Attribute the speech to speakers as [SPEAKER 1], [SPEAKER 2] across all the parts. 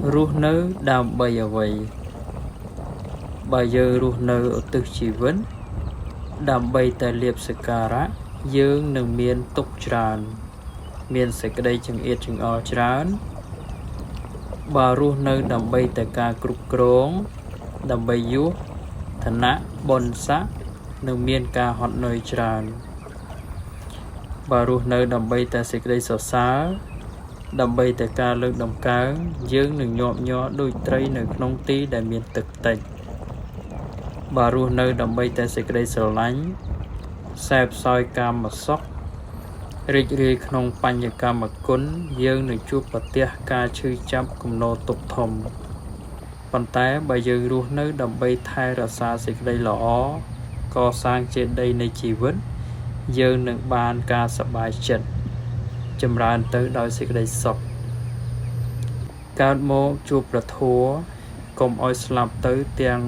[SPEAKER 1] រស់នៅដើម្បីអ្វីបើយើងរស់នៅឧទ្ទិសជីវិតដើម្បីតែលាភសក្ការៈយើងនឹងមានទុក្ខច្រើនមានសេចក្តីចង្អៀតចង្អល់ច្រើនបើរស់នៅដើម្បីតែការគ្រប់គ្រងដើម្បីយុះឋានៈបុណ្យស័ក្តិនឹងមានការហត់នឿយច្រើនបើរស់នៅដើម្បីតែសេចក្តីសរសើរដើម្បីតែការលើកដំកើងយើងនឹងញាប់ញ័រដូចត្រីនៅក្នុងទីដែលមានទឹកតិចបើរស់នៅដើម្បីតែសេចក្តីស្រឡាញ់សែបសោយកាមសុខរីករាយក្នុងបញ្ញកម្មគុណយើងនឹងជួបប្រទះការឈឺចាប់គំនរទុក្ខធំប៉ុន្តែបើយើងរស់នៅដើម្បីថែរក្សាសេចក្តីល្អកសាងចេតិយនៃជីវិតយើងនឹងបានការសប្បាយចិត្តចម្រើនទៅដោយសេចក្តីសុខកើតមកជួបព្រះធម៌កុំឲ្យស្លាប់ទៅទាំង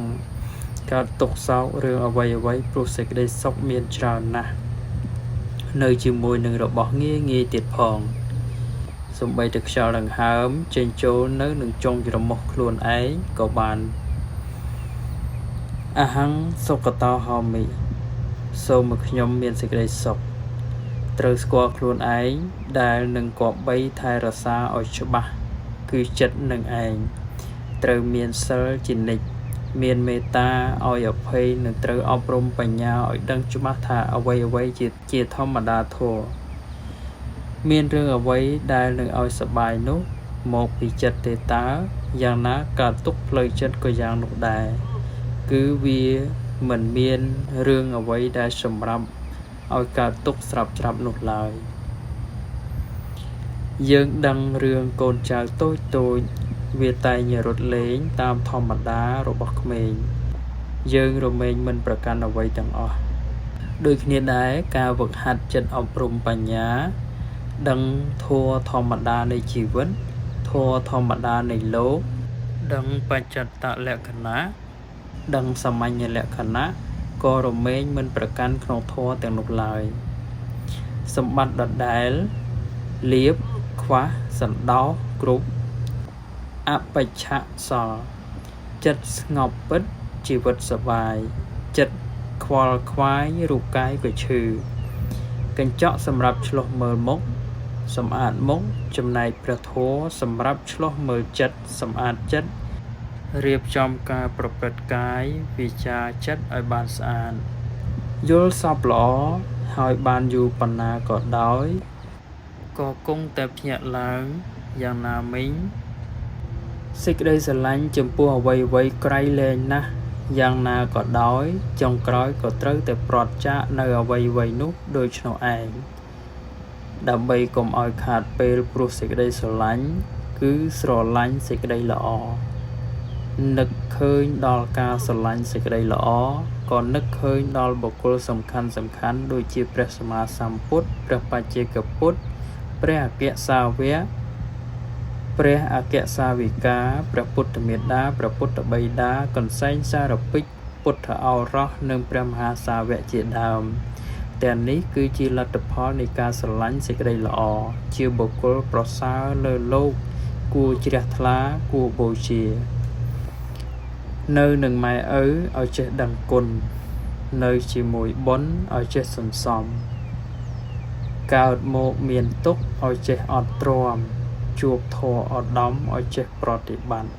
[SPEAKER 1] កើតទុក្ខសោករឿងអ្វីព្រោះសេចក្តីសុខមានច្រើនណាស់នៅជាមួយនឹងរបស់ងាយទៀតផងសំបីតែខ្យល់ដង្ហើមចេញចូលនៅនឹងចុងច្រមុះខ្លួនឯងក៏បានអហង្សុគតោហោមិសូមឲ្យខ្ញុំមានសេចក្តីសុខត្រូវស្គាល់ខ្លួនឯងដែលនឹងគប្បីថែរក្សាឲ្យច្បាស់គឺចិត្តនឹងឯងត្រូវមានសិលជានិច្ចមានមេត្តាឲ្យអភ័យនិងត្រូវអប់រំបញ្ញាឲ្យដឹងច្បាស់ថាអ្វីជាធម្មតាធម៌មានរឿងអ្វីដែលនឹងឲ្យសប្បាយនោះមកពីចិត្តទេតើយ៉ាងណាកើតទុកផ្លូវចិត្តក៏យ៉ាងនោះដែរគឺវាមិនមានរឿងអ្វីដែលសម្រាប់ឲ្យកើតទុកស្រាប់នោះឡើយយើងដឹងរឿងកូនចៅតូចវាតែងរត់លេងតាមធម្មតារបស់ក្មេងយើងរមែងមិនប្រកាន់អ្វីទាំងអស់ដូចគ្នាដែរការវឹកហាត់ចិត្តអប់រំបញ្ញាដឹងធម៌ធម្មតានៃជីវិតធម៌ធម្មតានៃលោកដឹងបច្ចតលក្ខណៈដឹងសាមញ្ញលក្ខណៈក៏រមែងមិនប្រកាន់ក្នុងធម៌ទាំងនោះឡើយសម្បត្តិដដែលលៀបខ្វះសន្តោសគ្រប់អបិច្ឆសល់ចិត្តស្ងប់ពិតជីវិតសប្បាយចិត្តខ្វល់ខ្វាយរូបកាយក៏ឈឺកញ្ចក់សម្រាប់ឆ្លុះមើលមុខសម្អាតមុខចំណែកព្រះធម៌សម្រាប់ឆ្លុះមើលចិត្តសម្អាតចិត្តរៀបចំការប្រព្រឹត្តកាយវាចាចិត្តឲ្យបានស្អាតយល់សពល្អហើយបានយូរប៉ុណ្ណាក៏ដោយក៏គង់តែភ្ញាក់ឡើងយ៉ាងណាមិញសេចក្តីស្រឡាញ់ចំពោះអ្វីក្រៃលែងណាស់យ៉ាងណាក៏ដោយចុងក្រោយក៏ត្រូវតែប្រត់ចាកនៅអ្វីនោះដូច្នោះឯងដើម្បីកុំឲ្យខាតពេលព្រោះសេចក្តីស្រឡាញ់គឺស្រឡាញ់សេចក្តីល្អនឹកឃើញដល់ការស្រឡាញ់សេចក្តីល្អក៏នឹកឃើញដល់បុគ្គលសំខាន់ដូចជាព្រះសម្មាសម្ពុទ្ធព្រះបច្ចេកពុទ្ធព្រះអគ្គសាវកព្រះអគ្គសាវិកាព្រះពុទ្ធមេត្តាព្រះពុទ្ធបិតាកន្សែងសារពិចពុទ្ធឱរសនិងព្រះមហាសាវកជាដើមទាំងនេះគឺជាលទ្ធផលនៃការស្រឡាញ់សេចក្តីល្អជាបុគ្គលប្រសើរលើលោកគួរជ្រះថ្លាគួរបូជានៅនឹងម៉ែឪឲ្យចេះដឹងគុណនៅជាមួយបុណ្យឲ្យចេះសន្សំកើតមកមានទុក្ខឲ្យចេះអត់ទ្រាំជួបធម៌ឧត្តមឲ្យចេះប្រតិបត្តិ